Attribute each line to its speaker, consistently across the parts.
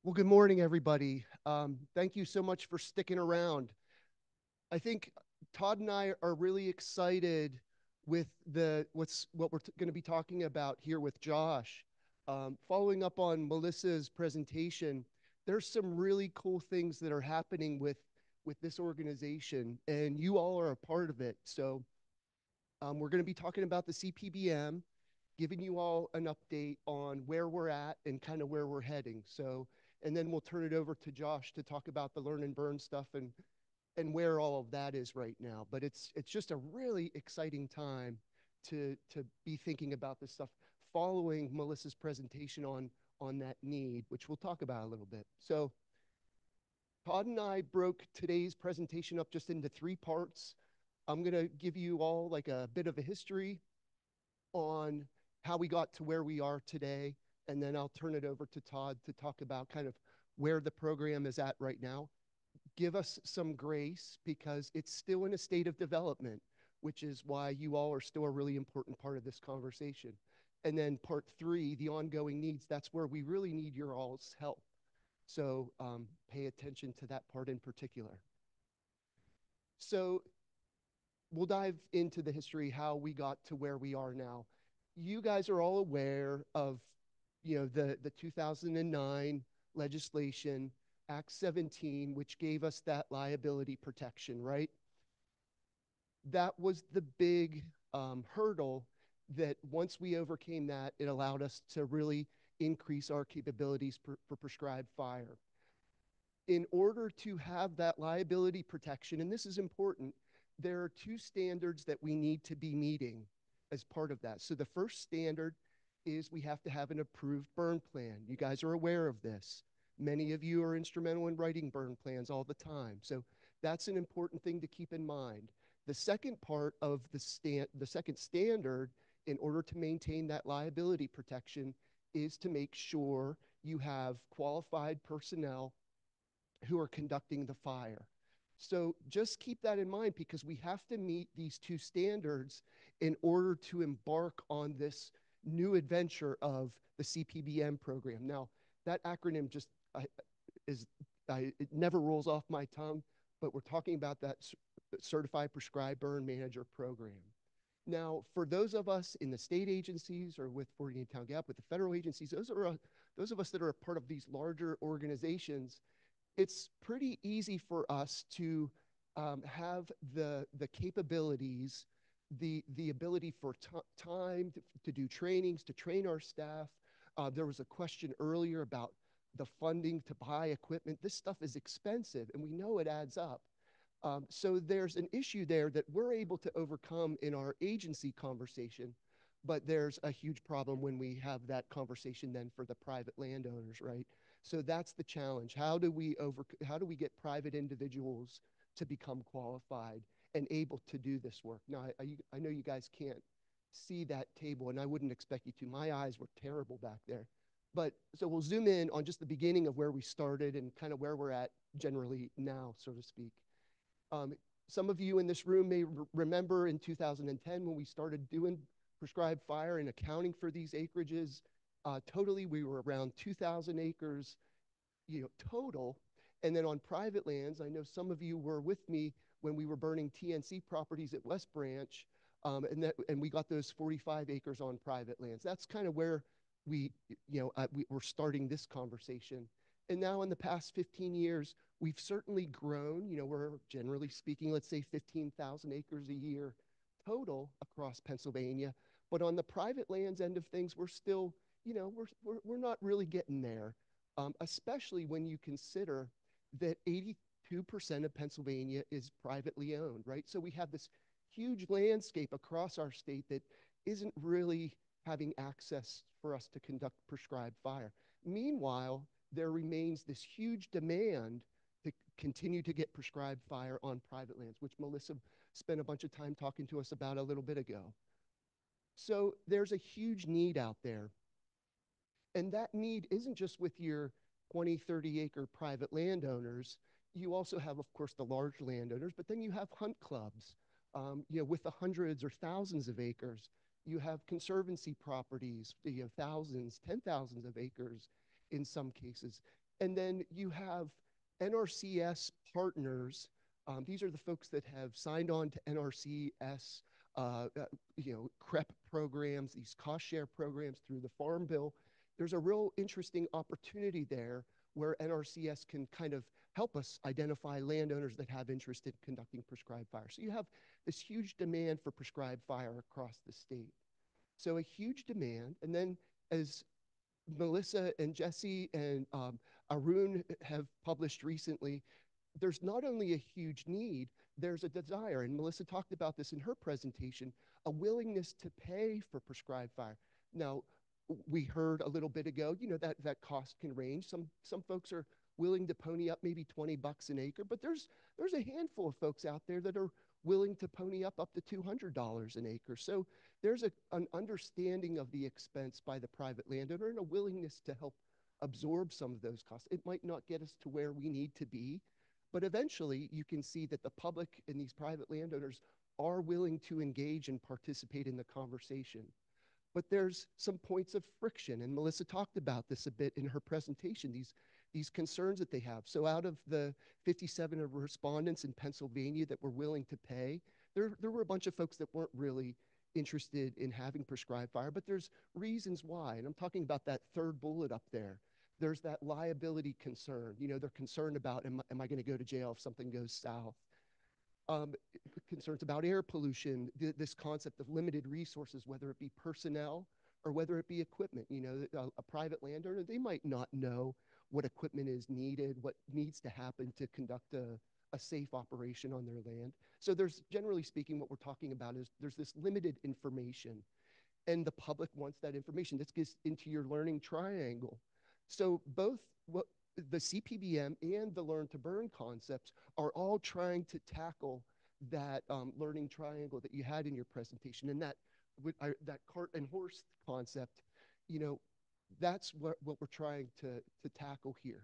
Speaker 1: Well, good morning, everybody. Thank you so much for sticking around. I think Todd and I are really excited with what we're going to be talking about here with Josh. Following up on Melissa's presentation, there's some really cool things that are happening with this organization, and you all are a part of it. So we're going to be talking about the CPBM, giving you all an update on where we're at and kind of where we're heading. So, and then we'll turn it over to Josh to talk about the learn and burn stuff and where all of that is right now. But it's just a really exciting time to be thinking about this stuff following Melissa's presentation on that need, which we'll talk about a little bit. So Todd and I broke today's presentation up just into three parts. I'm going to give you all like a bit of a history on how we got to where we are today, and then I'll turn it over to Todd to talk about kind of where the program is at right now. Give us some grace because it's still in a state of development, which is why you all are still a really important part of this conversation. And then part three, the ongoing needs, that's where we really need your all's help. So pay attention to that part in particular. So we'll dive into the history, how we got to where we are now. You guys are all aware of, the 2009 legislation, Act 17, which gave us that liability protection, right? That was the big hurdle that once we overcame that, it allowed us to really increase our capabilities for prescribed fire. In order to have that liability protection, and this is important, there are two standards that we need to be meeting as part of that. So the first standard is we have to have an approved burn plan. You guys are aware of this. Many of you are instrumental in writing burn plans all the time. So that's an important thing to keep in mind. The second part of the second standard in order to maintain that liability protection is to make sure you have qualified personnel who are conducting the fire. So just keep that in mind because we have to meet these two standards in order to embark on this new adventure of the CPBM program. Now, that acronym just it never rolls off my tongue, but we're talking about that Certified Prescribed Burn Manager program. Now, for those of us in the state agencies or with 48 Town Gap, with the federal agencies, those of us that are a part of these larger organizations, it's pretty easy for us to have the capabilities, the ability for time to do trainings, to train our staff. There was a question earlier about the funding to buy equipment. This stuff is expensive, and we know it adds up. So there's an issue there that we're able to overcome in our agency conversation, but there's a huge problem when we have that conversation then for the private landowners, right? So that's the challenge. How do we get private individuals to become qualified and able to do this work? Now, I know you guys can't see that table, and I wouldn't expect you to. My eyes were terrible back there. But so we'll zoom in on just the beginning of where we started and kind of where we're at generally now, so to speak. Some of you in this room may remember in 2010 when we started doing prescribed fire and accounting for these acreages. Totally, we were around 2,000 acres, total. And then on private lands, I know some of you were with me when we were burning TNC properties at West Branch, and we got those 45 acres on private lands. That's kind of where we're starting this conversation. And now in the past 15 years, we've certainly grown. We're generally speaking, let's say 15,000 acres a year total across Pennsylvania. But on the private lands end of things, we're still, we're not really getting there, especially when you consider that 82% of Pennsylvania is privately owned, right? So we have this huge landscape across our state that isn't really having access for us to conduct prescribed fire. Meanwhile, there remains this huge demand to continue to get prescribed fire on private lands, which Melissa spent a bunch of time talking to us about a little bit ago. So there's a huge need out there. And that need isn't just with your 20, 30 acre private landowners. You also have, of course, the large landowners, but then you have hunt clubs, with the hundreds or thousands of acres. You have conservancy properties, thousands, 10,000s of acres in some cases. And then you have NRCS partners. These are the folks that have signed on to NRCS, CREP programs, these cost share programs through the Farm Bill. There's a real interesting opportunity there where NRCS can kind of help us identify landowners that have interest in conducting prescribed fire. So you have this huge demand for prescribed fire across the state. So a huge demand. And then as Melissa and Jesse and Arun have published recently, there's not only a huge need, there's a desire. And Melissa talked about this in her presentation, a willingness to pay for prescribed fire. Now, we heard a little bit ago, that cost can range. Some folks are willing to pony up maybe 20 bucks an acre, but there's a handful of folks out there that are willing to pony up to $200 an acre. So there's an understanding of the expense by the private landowner and a willingness to help absorb some of those costs. It might not get us to where we need to be, but eventually you can see that the public and these private landowners are willing to engage and participate in the conversation. But there's some points of friction, and Melissa talked about this a bit in her presentation, these concerns that they have. So out of the 57 respondents in Pennsylvania that were willing to pay, there were a bunch of folks that weren't really interested in having prescribed fire, but there's reasons why. And I'm talking about that third bullet up there. There's that liability concern. They're concerned about, am I going to go to jail if something goes south? Concerns about air pollution, this concept of limited resources, whether it be personnel or whether it be equipment. A private landowner, they might not know what equipment is needed, what needs to happen to conduct a safe operation on their land. So there's, generally speaking, what we're talking about is there's this limited information, and the public wants that information. This gets into your learning triangle. So both what the CPBM and the Learn to Burn concepts are all trying to tackle that learning triangle that you had in your presentation. And that cart and horse concept, that's what we're trying to tackle here.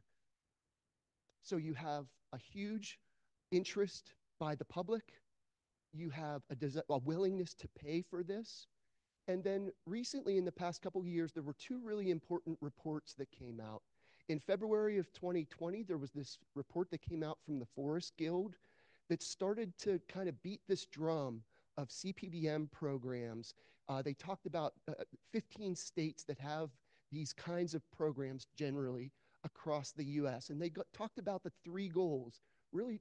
Speaker 1: So you have a huge interest by the public. You have a willingness to pay for this. And then recently, in the past couple of years, there were two really important reports that came out. In February of 2020, there was this report that came out from the Forest Guild that started to kind of beat this drum of CPBM programs. They talked about 15 states that have these kinds of programs generally across the US. And they talked about the three goals, really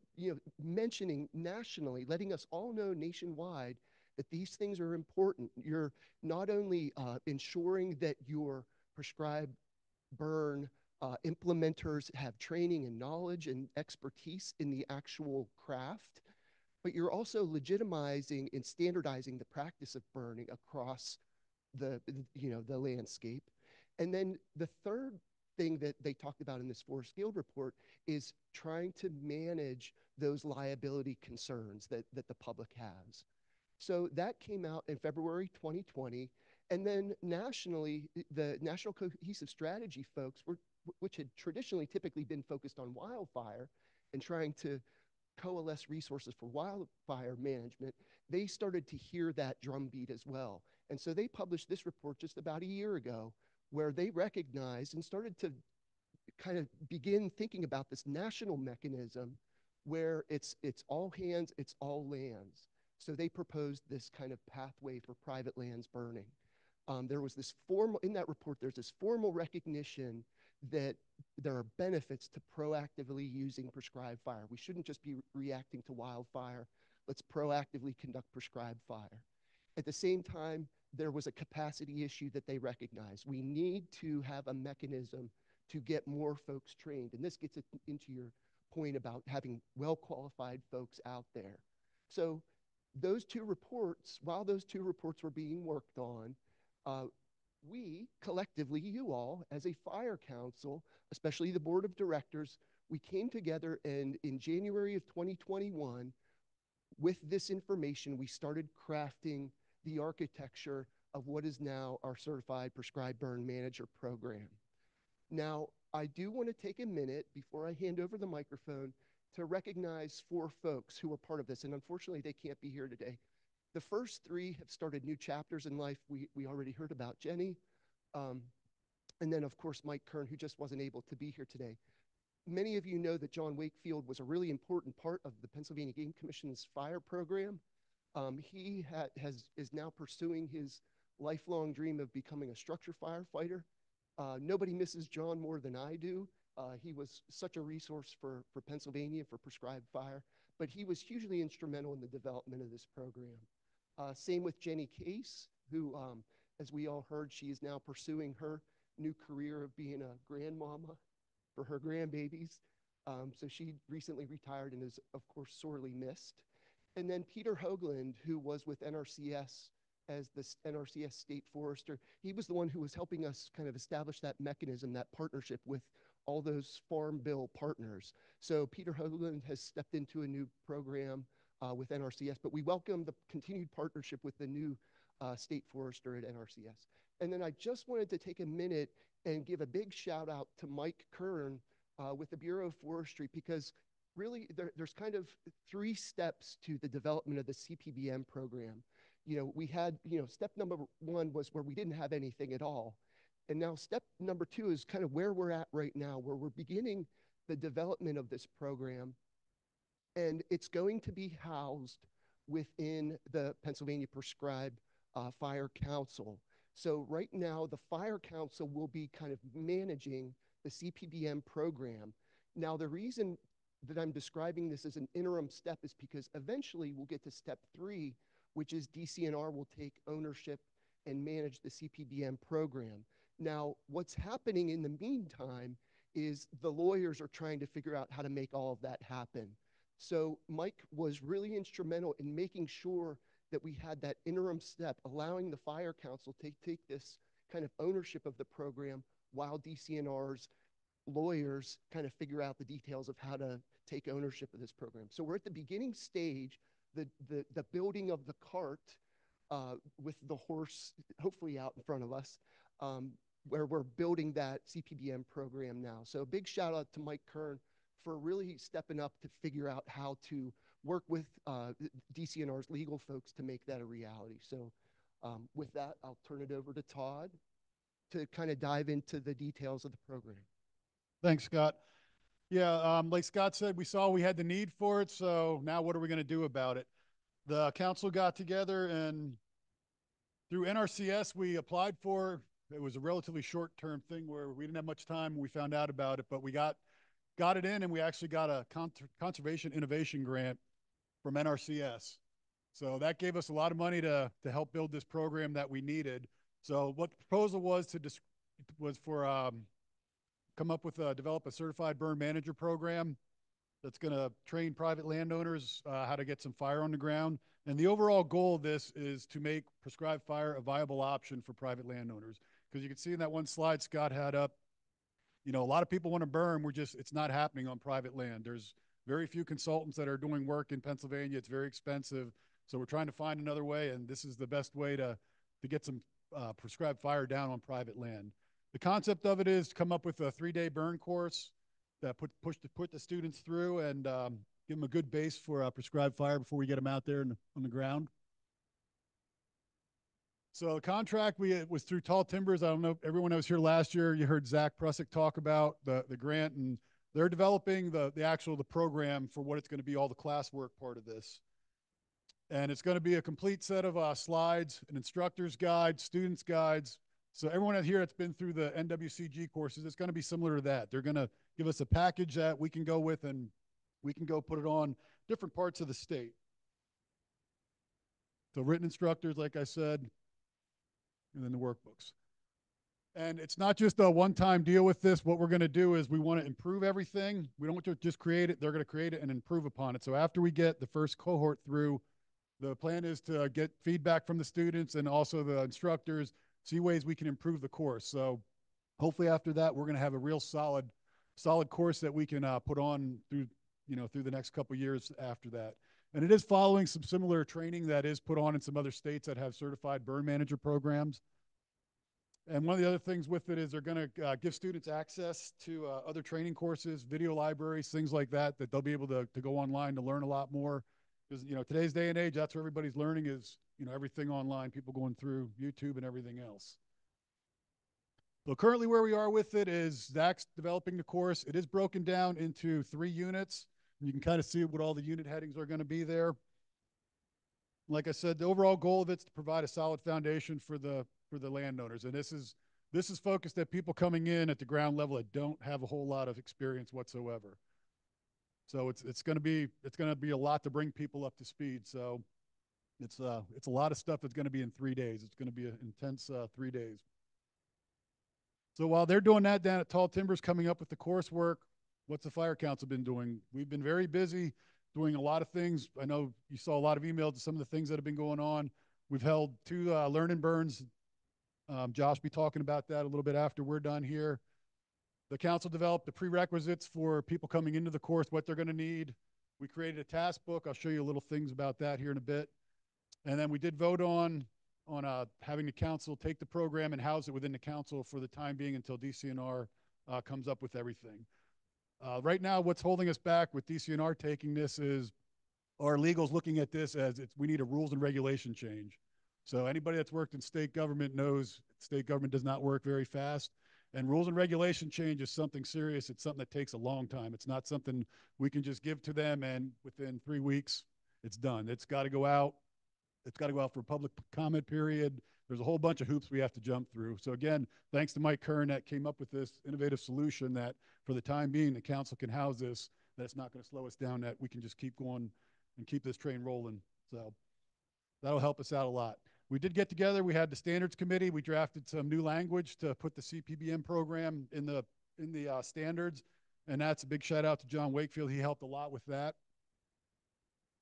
Speaker 1: mentioning nationally, letting us all know nationwide that these things are important. You're not only ensuring that your prescribed burn implementers have training and knowledge and expertise in the actual craft, but you're also legitimizing and standardizing the practice of burning across the landscape. And then the third thing that they talked about in this Forest Guild report is trying to manage those liability concerns that the public has. So that came out in February 2020. And then nationally, the National Cohesive Strategy folks, which had traditionally typically been focused on wildfire and trying to coalesce resources for wildfire management, they started to hear that drumbeat as well. And so they published this report just about a year ago where they recognized and started to kind of begin thinking about this national mechanism where it's all hands, it's all lands. So they proposed this kind of pathway for private lands burning. There was this in that report, there's this formal recognition that there are benefits to proactively using prescribed fire. We shouldn't just be reacting to wildfire. Let's proactively conduct prescribed fire. At the same time, there was a capacity issue that they recognized. We need to have a mechanism to get more folks trained. And this gets into your point about having well-qualified folks out there. So those two reports, while those two reports were being worked on, we collectively, you all, as a fire council, especially the board of directors, we came together, and in January of 2021, with this information, we started crafting the architecture of what is now our certified prescribed burn manager program. Now, I do want to take a minute before I hand over the microphone to recognize 4 folks who are part of this, and unfortunately they can't be here today. The first 3 have started new chapters in life. We already heard about Jenny. And then, of course, Mike Kern, who just wasn't able to be here today. Many of you know that John Wakefield was a really important part of the Pennsylvania Game Commission's fire program. He is now pursuing his lifelong dream of becoming a structure firefighter. Nobody misses John more than I do. He was such a resource for Pennsylvania for prescribed fire, but he was hugely instrumental in the development of this program. Same with Jenny Case, who, as we all heard, she is now pursuing her new career of being a grandmama for her grandbabies. So she recently retired and is, of course, sorely missed. And then Peter Hoagland, who was with NRCS as the NRCS state forester, he was the one who was helping us kind of establish that mechanism, that partnership with all those farm bill partners. So Peter Hoagland has stepped into a new program with NRCS, but we welcome the continued partnership with the new state forester at NRCS. And then I just wanted to take a minute and give a big shout out to Mike Kern with the Bureau of Forestry, because really there's kind of 3 steps to the development of the CPBM program. We had, step number 1 was where we didn't have anything at all. And now step number 2 is kind of where we're at right now, where we're beginning the development of this program. And it's going to be housed within the Pennsylvania Prescribed Fire Council. So right now, the Fire Council will be kind of managing the CPBM program. Now, the reason that I'm describing this as an interim step is because eventually we'll get to step 3, which is DCNR will take ownership and manage the CPBM program. Now, what's happening in the meantime is the lawyers are trying to figure out how to make all of that happen. So Mike was really instrumental in making sure that we had that interim step, allowing the Fire Council to take this kind of ownership of the program while DCNR's lawyers kind of figure out the details of how to take ownership of this program. So we're at the beginning stage, the building of the cart with the horse hopefully out in front of us, where we're building that CPBM program now. So a big shout out to Mike Kern for really stepping up to figure out how to work with DCNR's legal folks to make that a reality. So with that, I'll turn it over to Todd to kind of dive into the details of the program.
Speaker 2: Thanks, Scott. Yeah, like Scott said, we saw we had the need for it, so now what are we going to do about it? The council got together, and through NRCS, we applied for, it was a relatively short-term thing where we didn't have much time when we found out about it, but we got it in, and we actually got a conservation innovation grant from NRCS. So that gave us a lot of money to help build this program that we needed. So what the proposal was for come up with develop a certified burn manager program that's going to train private landowners how to get some fire on the ground. And the overall goal of this is to make prescribed fire a viable option for private landowners. Because you can see in that one slide Scott had up, a lot of people want to burn. It's not happening on private land. There's very few consultants that are doing work in Pennsylvania. It's very expensive. So we're trying to find another way, and this is the best way to get some prescribed fire down on private land. The concept of it is to come up with a 3-day burn course that put the students through and give them a good base for prescribed fire before we get them out there on the ground. So the contract was through Tall Timbers. I don't know if everyone that was here last year, you heard Zach Prusick talk about the grant, and they're developing the program for what it's going to be, all the classwork part of this. And it's going to be a complete set of slides, an instructor's guide, students' guides. So everyone out here that's been through the NWCG courses, it's going to be similar to that. They're going to give us a package that we can go with, and we can go put it on different parts of the state. So written instructors, like I said, and then the workbooks. And it's not just a one-time deal with this. What we're going to do is we want to improve everything. We don't just create it. They're going to create it and improve upon it. So after we get the first cohort through, the plan is to get feedback from the students and also the instructors, see ways we can improve the course. So hopefully after that, we're going to have a real solid course that we can put on through the next couple of years after that. And it is following some similar training that is put on in some other states that have certified burn manager programs. And one of the other things with it is they're going to give students access to other training courses, video libraries, things like that they'll be able to go online to learn a lot more. Because, today's day and age, that's where everybody's learning is, everything online, people going through YouTube and everything else. So currently where we are with it is Zach's developing the course. It is broken down into 3 units. You can kind of see what all the unit headings are going to be there. Like I said, the overall goal of it is to provide a solid foundation for the landowners. And this is focused at people coming in at the ground level that don't have a whole lot of experience whatsoever. So it's going to be a lot to bring people up to speed. So it's a lot of stuff that's going to be in 3 days. It's going to be an intense 3 days. So while they're doing that down at Tall Timbers, coming up with the coursework, what's the Fire Council been doing? We've been very busy doing a lot of things. I know you saw a lot of emails to some of the things that have been going on. We've held 2 learn and burns. Josh will be talking about that a little bit after we're done here. The council developed the prerequisites for people coming into the course, what they're going to need. We created a task book. I'll show you a little things about that here in a bit. And then we did vote on having the council take the program and house it within the council for the time being until DCNR comes up with everything. Right now, what's holding us back with DCNR taking this is our legals looking at this as we need a rules and regulation change. So anybody that's worked in state government knows state government does not work very fast. And rules and regulation change is something serious. It's something that takes a long time. It's not something we can just give to them and within 3 weeks, it's done. It's got to go out. It's got to go out for a public comment period. There's a whole bunch of hoops we have to jump through. So again, thanks to Mike Kern that came up with this innovative solution that for the time being, the council can house this, that it's not going to slow us down, that we can just keep going and keep this train rolling. So that'll help us out a lot. We did get together. We had the standards committee. We drafted some new language to put the CPBM program in the standards. And that's a big shout out to John Wakefield. He helped a lot with that.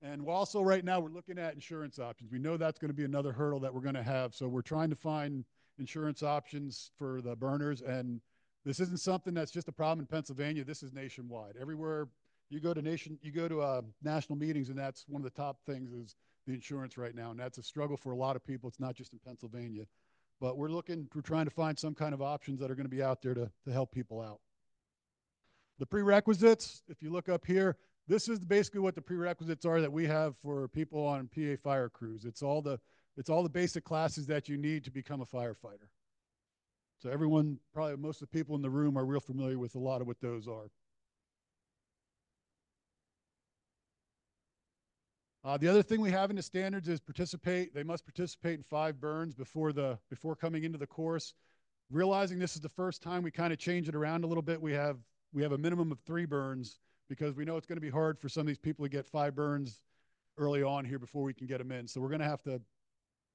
Speaker 2: And also right now we're looking at insurance options. We know that's going to be another hurdle that we're going to have. So we're trying to find insurance options for the burners. And this isn't something that's just a problem in Pennsylvania. This is nationwide. Everywhere you go to national meetings, and that's one of the top things is the insurance right now. And that's a struggle for a lot of people. It's not just in Pennsylvania. But we're trying to find some kind of options that are going to be out there to help people out. The prerequisites, if you look up here, this is basically what the prerequisites are that we have for people on PA fire crews. It's all the basic classes that you need to become a firefighter. So everyone, probably most of the people in the room are real familiar with a lot of what those are. The other thing we have in the standards is they must participate in 5 burns before coming into the course. Realizing this is the first time, we kind of change it around a little bit. We have a minimum of 3 burns because we know it's going to be hard for some of these people to get 5 burns early on here before we can get them in. So we're going to have to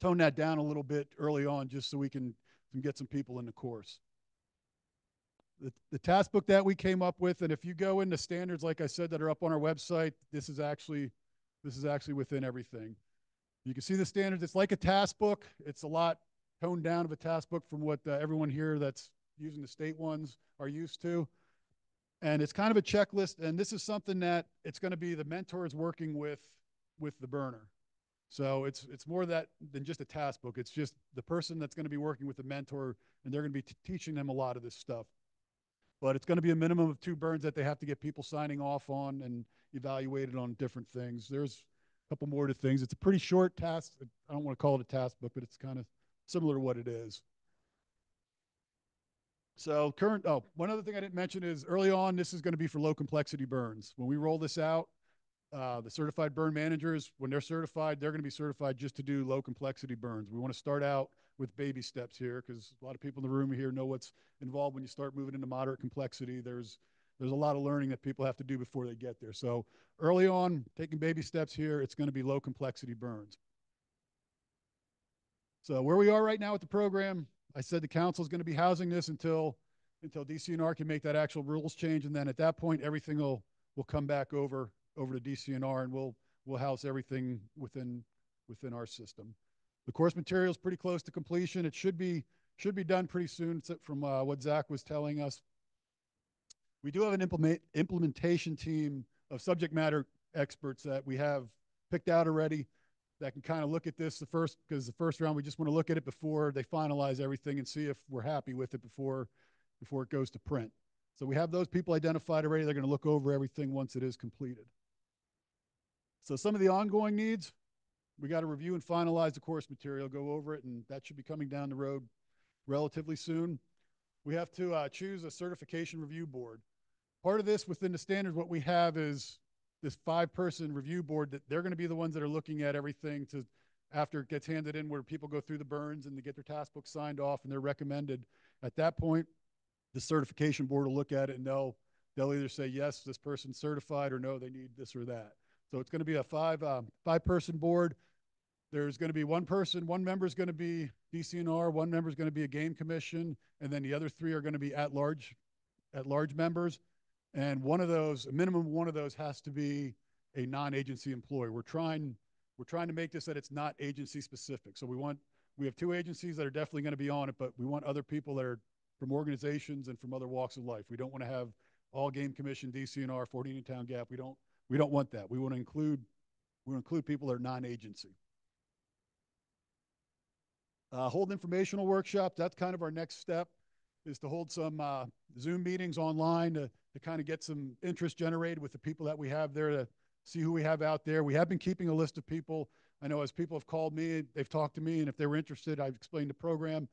Speaker 2: tone that down a little bit early on just so we can get some people in the course. The task book that we came up with, and if you go into standards, like I said, that are up on our website, this is actually within everything. You can see the standards. It's like a task book. It's a lot toned down of a task book from what everyone here that's using the state ones are used to. And it's kind of a checklist. And this is something that it's going to be the mentors working with the burner. So it's more that than just a task book. It's just the person that's going to be working with the mentor, and they're going to be teaching them a lot of this stuff. But it's going to be a minimum of 2 burns that they have to get people signing off on and evaluated on different things. There's a couple more to things. It's a pretty short task. I don't want to call it a task book, but it's kind of similar to what it is. So one other thing I didn't mention is early on, this is going to be for low complexity burns. When we roll this out, the certified burn managers, when they're certified, they're going to be certified just to do low complexity burns. We want to start out with baby steps here because a lot of people in the room here know what's involved when you start moving into moderate complexity. There's a lot of learning that people have to do before they get there. So early on, taking baby steps here, it's going to be low complexity burns. So where we are right now with the program, I said the council is going to be housing this until DCNR can make that actual rules change, and then at that point, everything will come back over to DCNR, and we'll house everything within our system. The course material is pretty close to completion. It should be done pretty soon from what Zach was telling us. We do have an implementation team of subject matter experts that we have picked out already that can kind of look at this because the first round we just want to look at it before they finalize everything and see if we're happy with it before it goes to print. So we have those people identified already. They're going to look over everything once it is completed. So some of the ongoing needs, we got to review and finalize the course material, go over it, and that should be coming down the road relatively soon. we have to choose a certification review board. Part of this within the standards, what we have is this 5-person review board that they're going to be the ones that are looking at everything to after it gets handed in, where people go through the burns and they get their task book signed off and they're recommended. At that point, the certification board will look at it and they'll either say yes, this person's certified, or no, they need this or that. So it's going to be a 5-person board. There's going to be one member is going to be DCNR, one member is going to be a game commission, and then the other 3 are going to be at large members. And a minimum one of those has to be a non-agency employee. We're trying to make this that it's not agency specific. So we have 2 agencies that are definitely going to be on it, but we want other people that are from organizations and from other walks of life. We don't want to have all game commission, DCNR, 14 town gap. We don't want that. We want to include people that are non-agency. Hold informational workshops. That's kind of our next step, is to hold some Zoom meetings online to kind of get some interest generated with the people that we have there, to see who we have out there. We have been keeping a list of people. I know as people have called me, they've talked to me, and if they were interested, I've explained the program.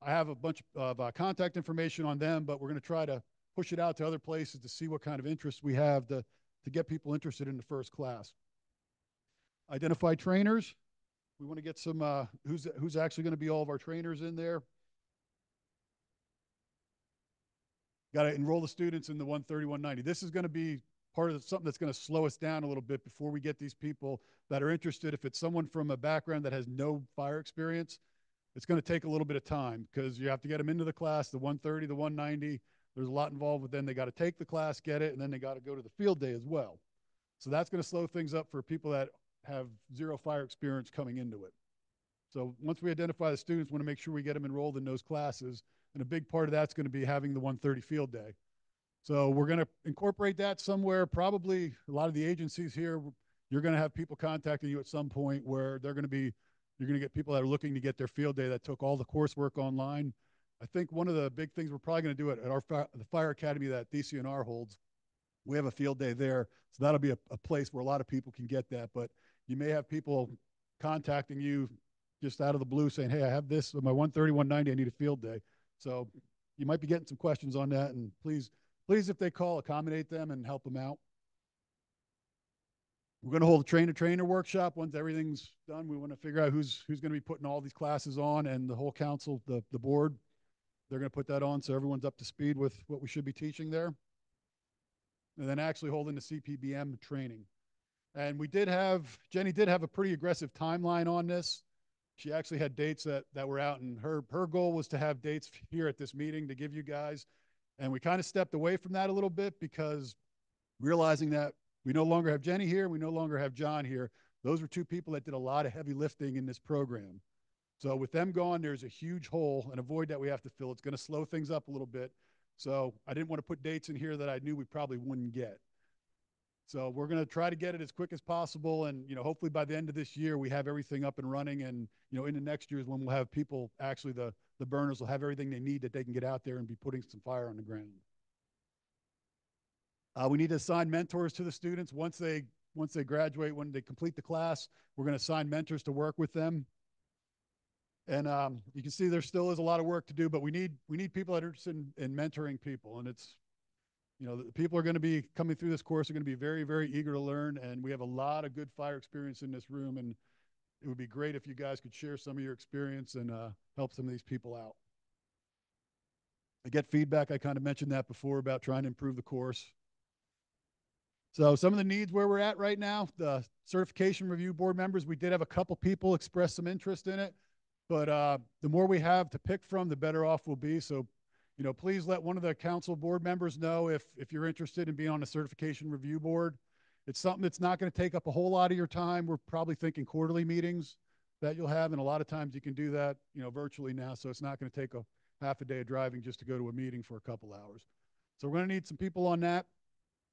Speaker 2: I have a bunch of contact information on them, but we're going to try to push it out to other places to see what kind of interest we have to get people interested in the first class. Identify trainers. We want to get some who's actually going to be all of our trainers in there. Got to enroll the students in the 130, 190. This is going to be part of something that's going to slow us down a little bit before we get these people that are interested. If it's someone from a background that has no fire experience, it's going to take a little bit of time, because you have to get them into the class, the 130, the 190. There's a lot involved with them. They got to take the class, get it, and then they got to go to the field day as well. So that's going to slow things up for people that have zero fire experience coming into it. So once we identify the students, we want to make sure we get them enrolled in those classes. And a big part of that's going to be having the 130 field day. So we're going to incorporate that somewhere. Probably a lot of the agencies here, you're going to have people contacting you at some point where you're going to get people that are looking to get their field day that took all the coursework online. I think one of the big things we're probably going to do at the fire academy that DCNR holds, we have a field day there. So that'll be a place where a lot of people can get that. But you may have people contacting you just out of the blue saying, hey, I have this, my 130, 190, I need a field day. So you might be getting some questions on that. And please, if they call, accommodate them and help them out. We're going to hold a trainer workshop once everything's done. We want to figure out who's going to be putting all these classes on, and the whole council, the board, they're going to put that on so everyone's up to speed with what we should be teaching there. And then actually holding the CPBM training. And Jenny did have a pretty aggressive timeline on this. She actually had dates that were out, and her goal was to have dates here at this meeting to give you guys. And we kind of stepped away from that a little bit, because realizing that we no longer have Jenny here, we no longer have John here. Those were 2 people that did a lot of heavy lifting in this program. So with them gone, there's a huge hole and a void that we have to fill. It's going to slow things up a little bit. So I didn't want to put dates in here that I knew we probably wouldn't get. So we're going to try to get it as quick as possible. And, hopefully by the end of this year, we have everything up and running. And, into next year is when we'll have people, actually the burners will have everything they need that they can get out there and be putting some fire on the ground. We need to assign mentors to the students once they graduate. When they complete the class, we're going to assign mentors to work with them. And you can see there still is a lot of work to do, but we need people that are interested in mentoring people. And it's, the people are going to be coming through this course are going to be very, very eager to learn. And we have a lot of good fire experience in this room. And it would be great if you guys could share some of your experience and help some of these people out. I get feedback. I kind of mentioned that before about trying to improve the course. So some of the needs where we're at right now, the certification review board members, we did have a couple people express some interest in it, but the more we have to pick from, the better off we'll be. So, please let one of the council board members know if you're interested in being on a certification review board. It's something that's not going to take up a whole lot of your time. We're probably thinking quarterly meetings that you'll have, and a lot of times you can do that, virtually now. So it's not going to take a half a day of driving just to go to a meeting for a couple hours. So we're going to need some people on that.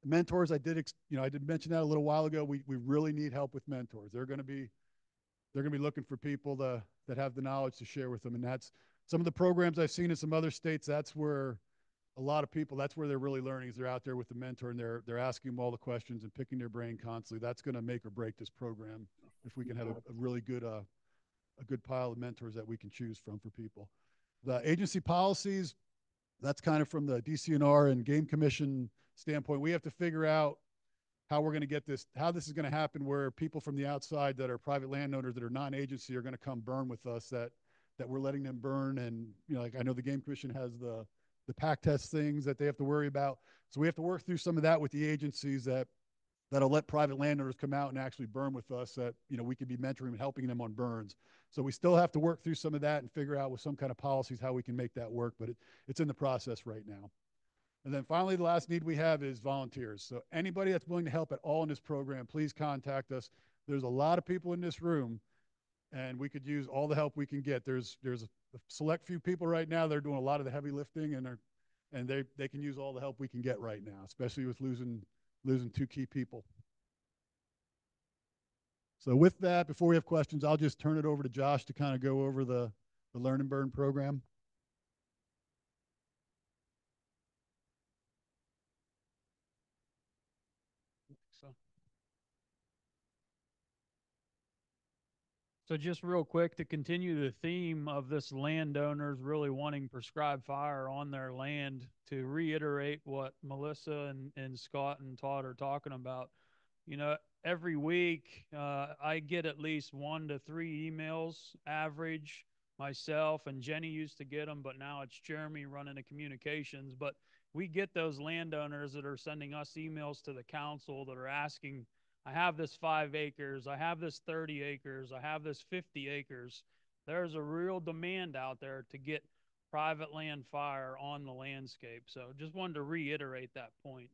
Speaker 2: Mentors, I did mention that a little while ago. We really need help with mentors. They're going to be looking for people that have the knowledge to share with them. And that's some of the programs I've seen in some other states. That's where a lot of people, that's where they're really learning, is they're out there with the mentor and they're asking them all the questions and picking their brain constantly. That's going to make or break this program if we can have a really good a good pile of mentors that we can choose from for people. The agency policies, That's kind of from the DCNR and Game Commission standpoint. We have to figure out how we're going to get this, how this is going to happen, where people from the outside that are private landowners that are non-agency are going to come burn with us. That we're letting them burn, and like I know the Game Commission has the pack test things that they have to worry about. So we have to work through some of that with the agencies that'll let private landowners come out and actually burn with us. That we could be mentoring and helping them on burns. So we still have to work through some of that and figure out with some kind of policies how we can make that work. But it's in the process right now. And then finally, the last need we have is volunteers. So anybody that's willing to help at all in this program, please contact us. There's a lot of people in this room, and we could use all the help we can get. There's a select few people right now that are doing a lot of the heavy lifting, and they can use all the help we can get right now, especially with losing two key people. So with that, before we have questions, I'll just turn it over to Josh to kind of go over the Learn and Burn program.
Speaker 3: So just real quick, to continue the theme of this landowners really wanting prescribed fire on their land, to reiterate what Melissa and Scott and Todd are talking about, every week I get at least 1 to 3 emails average. Myself and Jenny used to get them, but now it's Jeremy running the communications. But we get those landowners that are sending us emails to the council that are asking, I have this 5 acres, I have this 30 acres, I have this 50 acres. There's a real demand out there to get private land fire on the landscape. So just wanted to reiterate that point.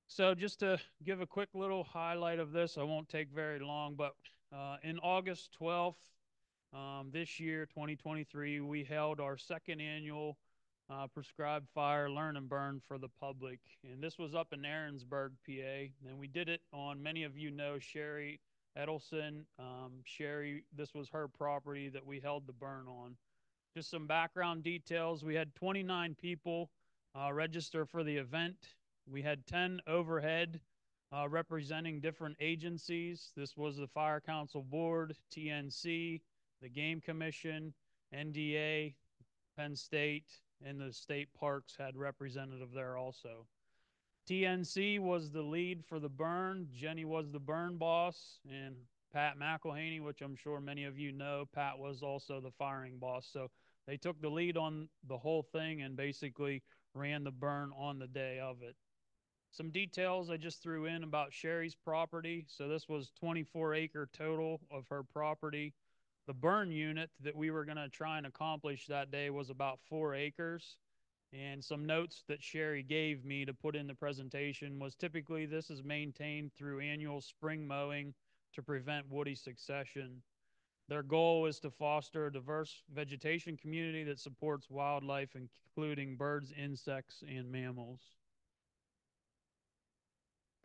Speaker 3: So just to give a quick little highlight of this, I won't take very long, but in August 12th, this year, 2023, we held our second annual prescribed fire learn and burn for the public, and this was up in Aaronsburg, PA, and we did it on, many of you know Sherry Edelson. Sherry, this was her property that we held the burn on. Just some background details: we had 29 people register for the event. We had 10 overhead representing different agencies. This was the Fire Council Board, TNC, the Game Commission, NDA, Penn State, and the state parks had representative there also. TNC was the lead for the burn. Jenny was the burn boss, and Pat McElhaney, which I'm sure many of you know, Pat was also the firing boss. So they took the lead on the whole thing and basically ran the burn on the day of it. Some details I just threw in about Sherry's property. So this was 24-acre total of her property. The burn unit that we were going to try and accomplish that day was about 4 acres. And some notes that Sherry gave me to put in the presentation was, typically this is maintained through annual spring mowing to prevent woody succession. Their goal is to foster a diverse vegetation community that supports wildlife, including birds, insects, and mammals.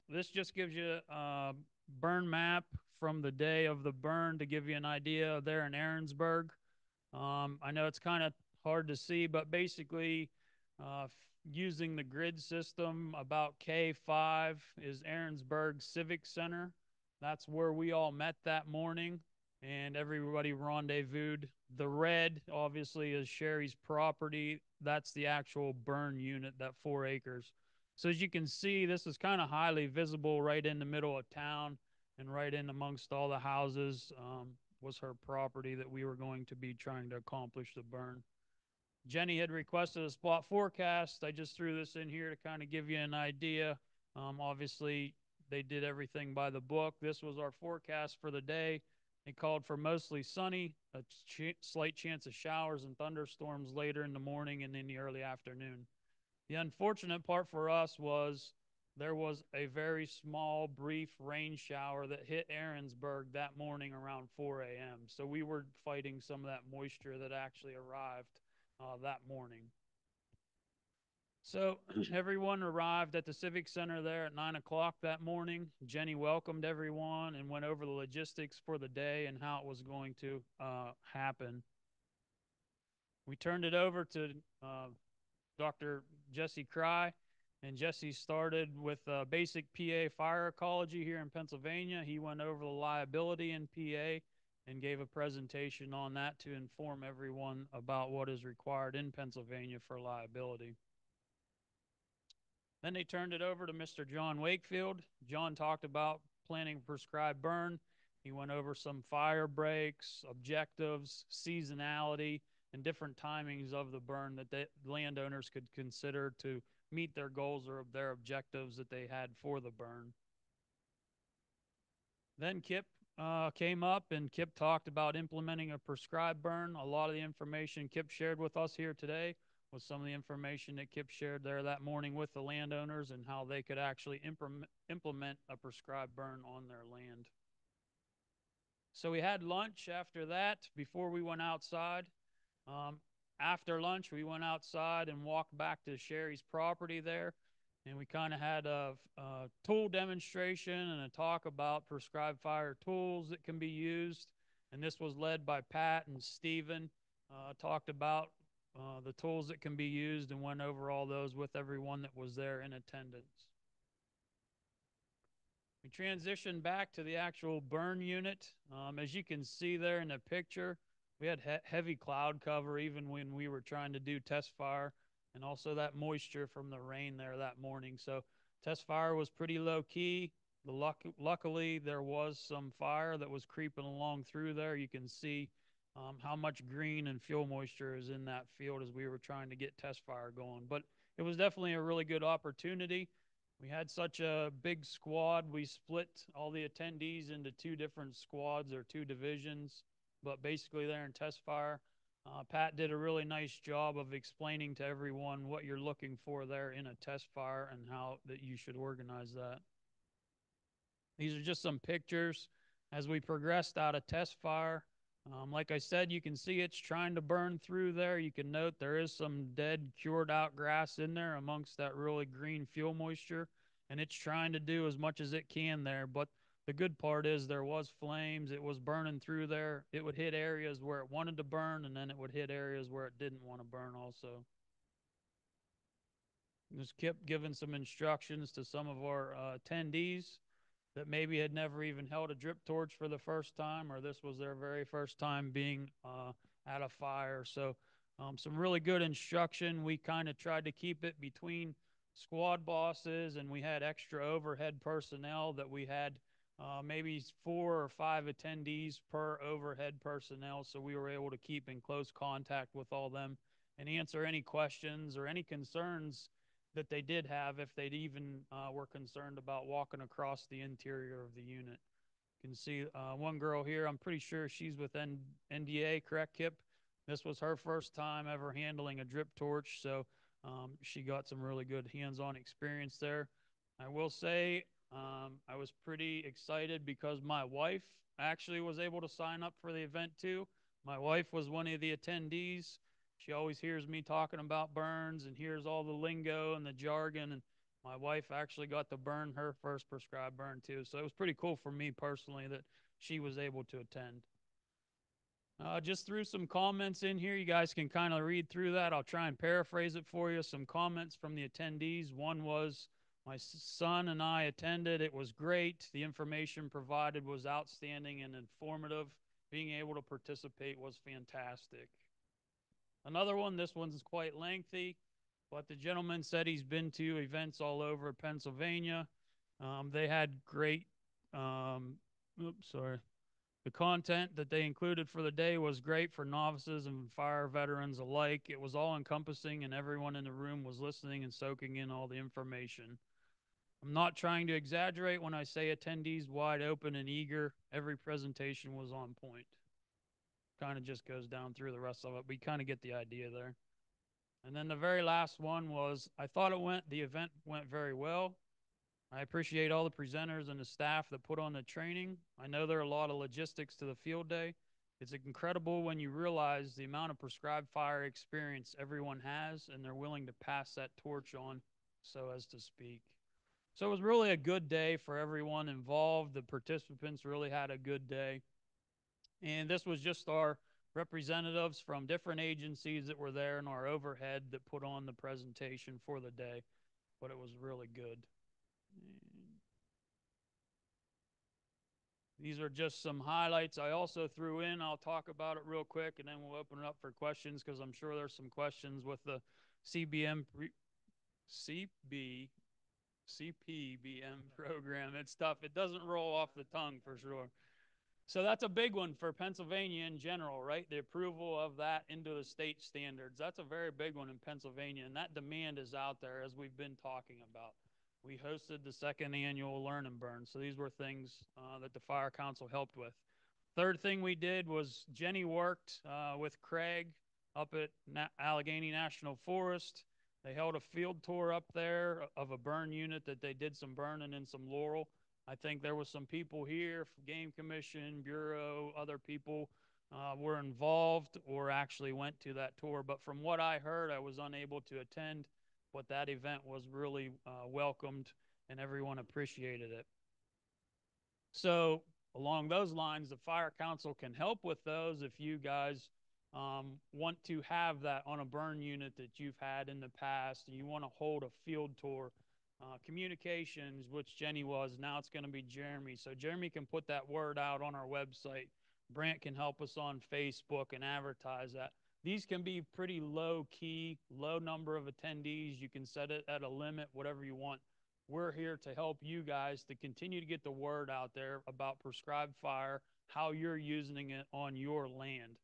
Speaker 3: This just gives you a burn map from the day of the burn to give you an idea there in Aaronsburg. I know it's kind of hard to see, but basically, using the grid system, about K5 is Aaronsburg Civic Center. That's where we all met that morning, and everybody rendezvoused. The red, obviously, is Sherry's property. That's the actual burn unit, that 4 acres. So as you can see, this is kind of highly visible right in the middle of town, and right in amongst all the houses was her property that we were going to be trying to accomplish the burn. Jenny had requested a spot forecast. I just threw this in here to kind of give you an idea. Obviously, they did everything by the book. This was our forecast for the day. It called for mostly sunny, a slight chance of showers and thunderstorms later in the morning and in the early afternoon. The unfortunate part for us was there was a very small, brief rain shower that hit Aaronsburg that morning around 4 a.m. So we were fighting some of that moisture that actually arrived that morning. So everyone arrived at the Civic Center there at 9 o'clock that morning. Jenny welcomed everyone and went over the logistics for the day and how it was going to happen. We turned it over to Dr. Jesse Cry, and Jesse started with basic PA fire ecology here in Pennsylvania. He went over the liability in PA and gave a presentation on that to inform everyone about what is required in Pennsylvania for liability. Then they turned it over to Mr. John Wakefield. John talked about planning prescribed burn. He went over some fire breaks, objectives, seasonality, and different timings of the burn that the landowners could consider to meet their goals or their objectives that they had for the burn. Then Kip came up and Kip talked about implementing a prescribed burn. A lot of the information Kip shared with us here today was some of the information that Kip shared there that morning with the landowners and how they could actually implement a prescribed burn on their land. So we had lunch after that before we went outside. After lunch, we went outside and walked back to Sherry's property there, and we kind of had a tool demonstration and a talk about prescribed fire tools that can be used. And this was led by Pat and Steven. Talked about the tools that can be used and went over all those with everyone that was there in attendance. We transitioned back to the actual burn unit. As you can see there in the picture, we had heavy cloud cover even when we were trying to do test fire, and also that moisture from the rain there that morning. So test fire was pretty low key. Luckily, there was some fire that was creeping along through there. You can see how much green and fuel moisture is in that field as we were trying to get test fire going. But it was definitely a really good opportunity. We had such a big squad. We split all the attendees into two different squads or two divisions, but basically they're in test fire. Pat did a really nice job of explaining to everyone what you're looking for there in a test fire and how that you should organize that. These are just some pictures as we progressed out of test fire. Like I said, you can see it's trying to burn through there. You can note there is some dead, cured out grass in there amongst that really green fuel moisture, and it's trying to do as much as it can there. But the good part is there was flames. It was burning through there. It would hit areas where it wanted to burn, and then it would hit areas where it didn't want to burn also. Just kept giving some instructions to some of our attendees that maybe had never even held a drip torch for the first time, or this was their very first time being at a fire. So some really good instruction. We kind of tried to keep it between squad bosses, and we had extra overhead personnel that we had maybe 4 or 5 attendees per overhead personnel. So we were able to keep in close contact with all them and answer any questions or any concerns that they did have if they'd even were concerned about walking across the interior of the unit. You can see one girl here. I'm pretty sure she's with NDA, correct, Kip? This was her first time ever handling a drip torch, so she got some really good hands-on experience there. I will say I was pretty excited because my wife actually was able to sign up for the event too. My wife was one of the attendees. She always hears me talking about burns and hears all the lingo and the jargon, and my wife actually got to burn her first prescribed burn too. So it was pretty cool for me personally that she was able to attend. Just threw some comments in here. You guys can kind of read through that. I'll try and paraphrase it for you. Some comments from the attendees. One was, my son and I attended. It was great. The information provided was outstanding and informative. Being able to participate was fantastic. Another one, this one's quite lengthy, but the gentleman said he's been to events all over Pennsylvania. They had great, the content that they included for the day was great for novices and fire veterans alike. It was all encompassing, and everyone in the room was listening and soaking in all the information. I'm not trying to exaggerate when I say attendees wide open and eager. Every presentation was on point. Kind of just goes down through the rest of it, but you kind of get the idea there. And then the very last one was, I thought the event went very well. I appreciate all the presenters and the staff that put on the training. I know there are a lot of logistics to the field day. It's incredible when you realize the amount of prescribed fire experience everyone has, and they're willing to pass that torch on, so as to speak. So it was really a good day for everyone involved. The participants really had a good day. And this was just our representatives from different agencies that were there and our overhead that put on the presentation for the day. But it was really good. These are just some highlights I also threw in. I'll talk about it real quick, and then we'll open it up for questions because I'm sure there's some questions with the CBM CPBM program. It's tough. It doesn't roll off the tongue for sure. So that's a big one for Pennsylvania in general, right? The approval of that into the state standards. That's a very big one in Pennsylvania, and that demand is out there as we've been talking about. We hosted the second annual Learn and Burn, so these were things that the Fire Council helped with. Third thing we did was Jenny worked with Craig up at Allegheny National Forest. They held a field tour up there of a burn unit that they did some burning in some laurel. I think there was some people here, Game Commission, Bureau, other people were involved or actually went to that tour. But from what I heard, I was unable to attend, but that event was really welcomed and everyone appreciated it. So along those lines, the Fire Council can help with those if you guys want to have that on a burn unit that you've had in the past and you want to hold a field tour. Communications, which Jenny was, now it's going to be Jeremy. So Jeremy can put that word out on our website. Brant can help us on Facebook and advertise that. These can be pretty low key, low number of attendees. You can set it at a limit, whatever you want. We're here to help you guys to continue to get the word out there about prescribed fire, how you're using it on your land.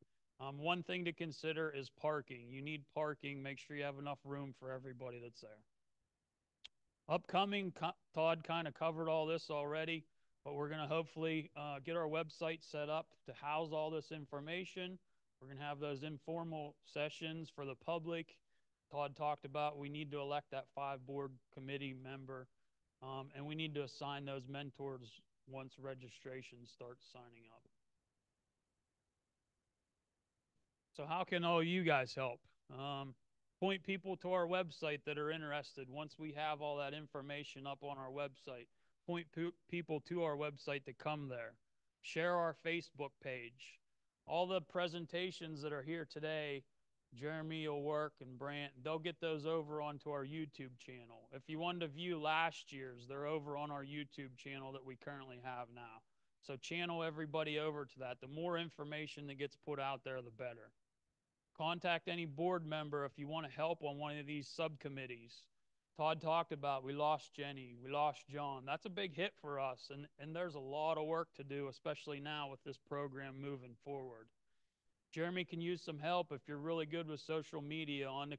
Speaker 3: One thing to consider is parking. You need parking. Make sure you have enough room for everybody that's there. Upcoming, Todd kind of covered all this already, but we're going to hopefully get our website set up to house all this information. We're going to have those informal sessions for the public. Todd talked about we need to elect that 5 board committee member, and we need to assign those mentors once registration starts signing up. So how can all you guys help? Point people to our website that are interested. Once we have all that information up on our website, point people to our website to come there. Share our Facebook page. All the presentations that are here today, Jeremy will work and Brant, they'll get those over onto our YouTube channel. If you wanted to view last year's, they're over on our YouTube channel that we currently have now. So channel everybody over to that. The more information that gets put out there, the better. Contact any board member if you want to help on one of these subcommittees. Todd talked about we lost Jenny, we lost John. That's a big hit for us, and there's a lot of work to do, especially now with this program moving forward. Jeremy can use some help if you're really good with social media on the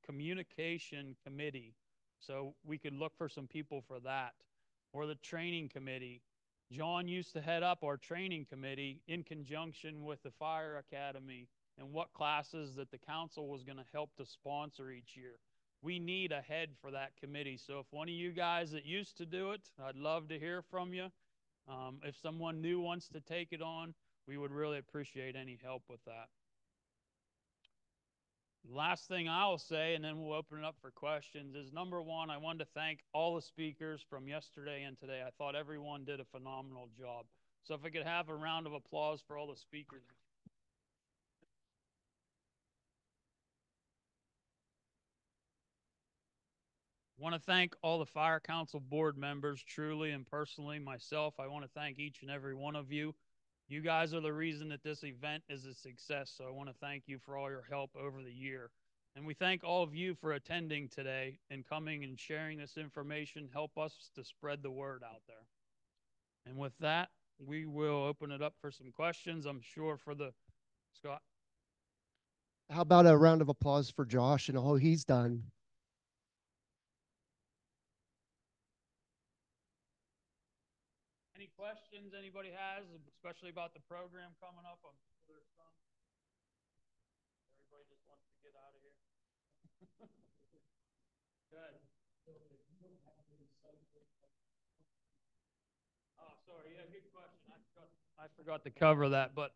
Speaker 3: communication committee. So we could look for some people for that. Or the training committee. John used to head up our training committee in conjunction with the Fire Academy and what classes that the council was going to help to sponsor each year. We need a head for that committee. So if one of you guys that used to do it, I'd love to hear from you. If someone new wants to take it on, we would really appreciate any help with that. Last thing I'll say, and then we'll open it up for questions, is number one, I wanted to thank all the speakers from yesterday and today. I thought everyone did a phenomenal job. So if I could have a round of applause for all the speakers. I want to thank all the Fire Council board members, truly and personally, myself. I want to thank each and every one of you. You guys are the reason that this event is a success, so I want to thank you for all your help over the year. And we thank all of you for attending today and coming and sharing this information. Help us to spread the word out there. And with that, we will open it up for some questions, I'm sure, for the Scott.
Speaker 1: How about a round of applause for Josh and all he's done?
Speaker 3: Any questions anybody has, especially about the program coming up? I'm sure there's some. Everybody just wants to get out of here. Good. Oh, sorry. Yeah, good question. I forgot to cover that. But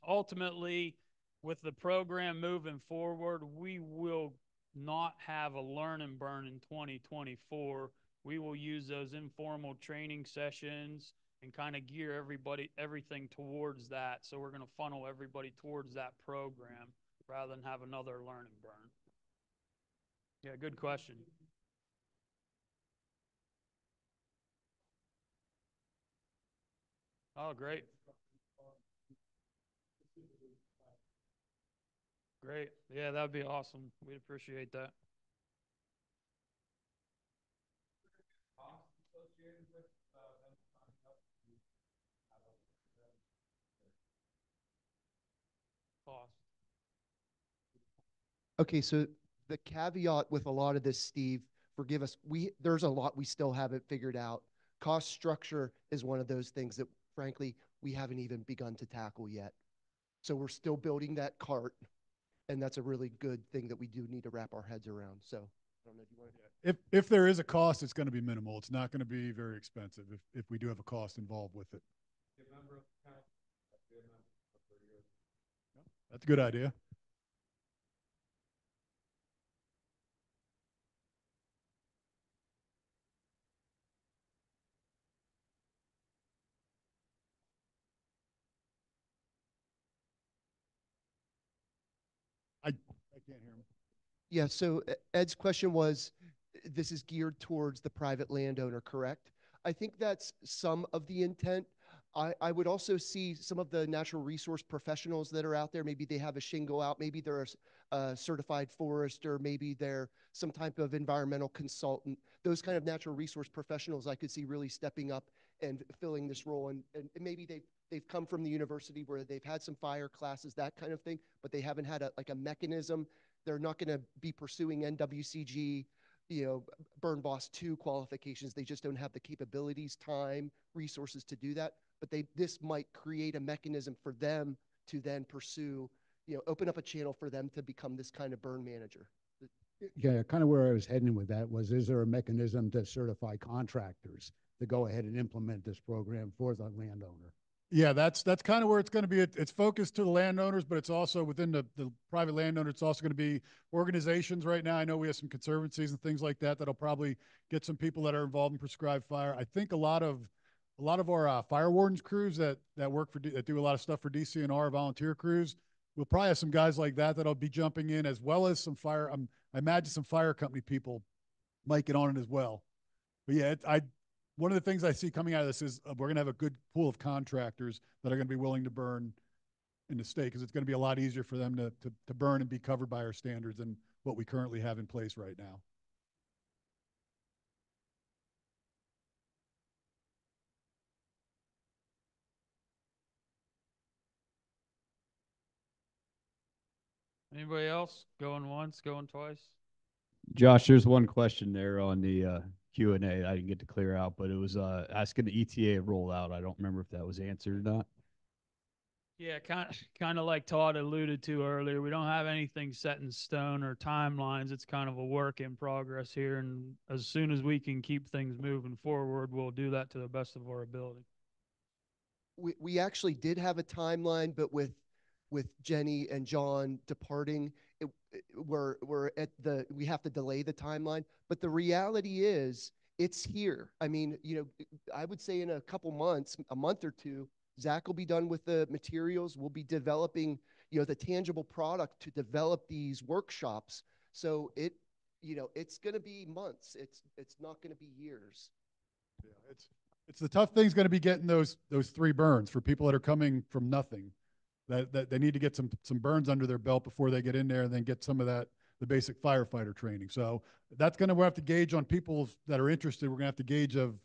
Speaker 3: ultimately, with the program moving forward, we will not have a learn and burn in 2024. We will use those informal training sessions and kind of gear everything towards that. So we're going to funnel everybody towards that program rather than have another learn and burn. Yeah, good question. Oh, great. Great. Yeah, that'd be awesome. We'd appreciate that. Cost.
Speaker 1: Okay, so the caveat with a lot of this, Steve, forgive us, there's a lot we still haven't figured out. Cost structure is one of those things that, frankly, we haven't even begun to tackle yet. So we're still building that cart, and that's a really good thing that we do need to wrap our heads around. So I don't know if you want to.
Speaker 2: If there is a cost, it's going to be minimal. It's not going to be very expensive if we do have a cost involved with it. That's a good idea. I can't hear him.
Speaker 1: Yeah, so Ed's question was, this is geared towards the private landowner, correct? I think that's some of the intent. I would also see some of the natural resource professionals that are out there. Maybe they have a shingle out. Maybe they're a certified forester. Maybe they're some type of environmental consultant. Those kind of natural resource professionals I could see really stepping up and filling this role. And maybe they've come from the university where they've had some fire classes, that kind of thing, but they haven't had like a mechanism. They're not going to be pursuing NWCG, Burn Boss 2 qualifications. They just don't have the capabilities, time, resources to do that. But this might create a mechanism for them to then pursue, open up a channel for them to become this kind of burn manager.
Speaker 4: Yeah, kind of where I was heading with that was, is there a mechanism to certify contractors to go ahead and implement this program for the landowner?
Speaker 2: Yeah, that's kind of where it's going to be. It's focused to the landowners, but it's also within the private landowner. It's also going to be organizations right now. I know we have some conservancies and things like that that'll probably get some people that are involved in prescribed fire. I think a lot of our fire wardens crews that work that do a lot of stuff for DCNR volunteer crews. We'll probably have some guys like that that'll be jumping in, as well as some fire. I imagine some fire company people might get on it as well. But yeah, one of the things I see coming out of this is we're going to have a good pool of contractors that are going to be willing to burn in the state, because it's going to be a lot easier for them to burn and be covered by our standards than what we currently have in place right now.
Speaker 3: Anybody else? Going once, going twice?
Speaker 5: Josh, there's one question there on the Q&A I didn't get to clear out, but it was asking the ETA rollout. I don't remember if that was answered or not.
Speaker 3: Yeah, kind of like Todd alluded to earlier. We don't have anything set in stone or timelines. It's kind of a work in progress here, and as soon as we can keep things moving forward, we'll do that to the best of our ability.
Speaker 1: We actually did have a timeline, but with Jenny and John departing, we have to delay the timeline. But the reality is, it's here. I mean, I would say in a couple months, a month or two, Zach will be done with the materials. We'll be developing, the tangible product to develop these workshops. So it's going to be months. It's not going to be years.
Speaker 2: Yeah, it's the tough thing's going to be getting those 3 burns for people that are coming from nothing. That they need to get some burns under their belt before they get in there, and then get some of the basic firefighter training. So that's going to, we'll have to gauge on people that are interested. We're going to have to gauge of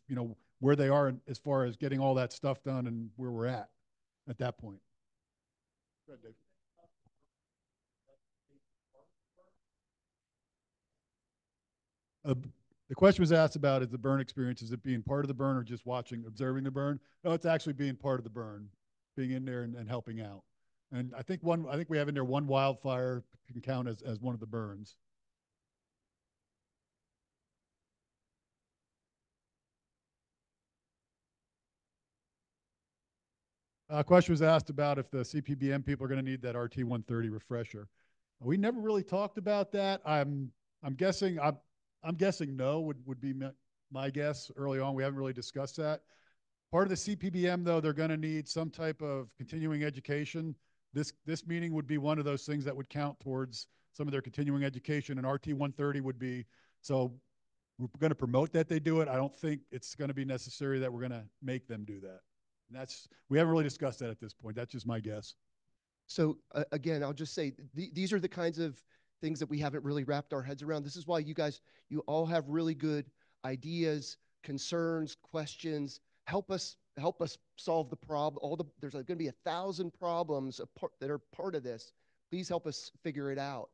Speaker 2: where they are as far as getting all that stuff done and where we're at that point. Go ahead, Dave. The question was asked about, is the burn experience, is it being part of the burn or just observing the burn? No, it's actually being part of the burn, being in there and helping out. And I think we have in there one wildfire can count as one of the burns. Question was asked about if the CPBM people are going to need that RT 130 refresher. We never really talked about that. I'm guessing no would be my guess early on. We haven't really discussed that. Part of the CPBM, though, they're going to need some type of continuing education. This meeting would be one of those things that would count towards some of their continuing education, and RT 130 would be. So we're going to promote that they do it. I don't think it's going to be necessary that we're going to make them do that. And we haven't really discussed that at this point. That's just my guess.
Speaker 1: So again, I'll just say these are the kinds of things that we haven't really wrapped our heads around. This is why you all have really good ideas, concerns, questions. Help us solve the problem. There's going to be 1,000 problems that are part of this. Please help us figure it out.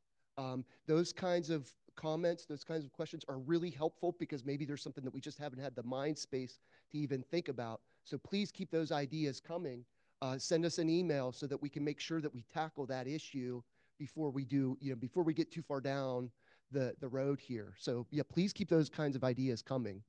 Speaker 1: Those kinds of comments, those kinds of questions are really helpful because maybe there's something that we just haven't had the mind space to even think about. So please keep those ideas coming. Send us an email so that we can make sure that we tackle that issue before we get too far down the road here. So yeah, please keep those kinds of ideas coming.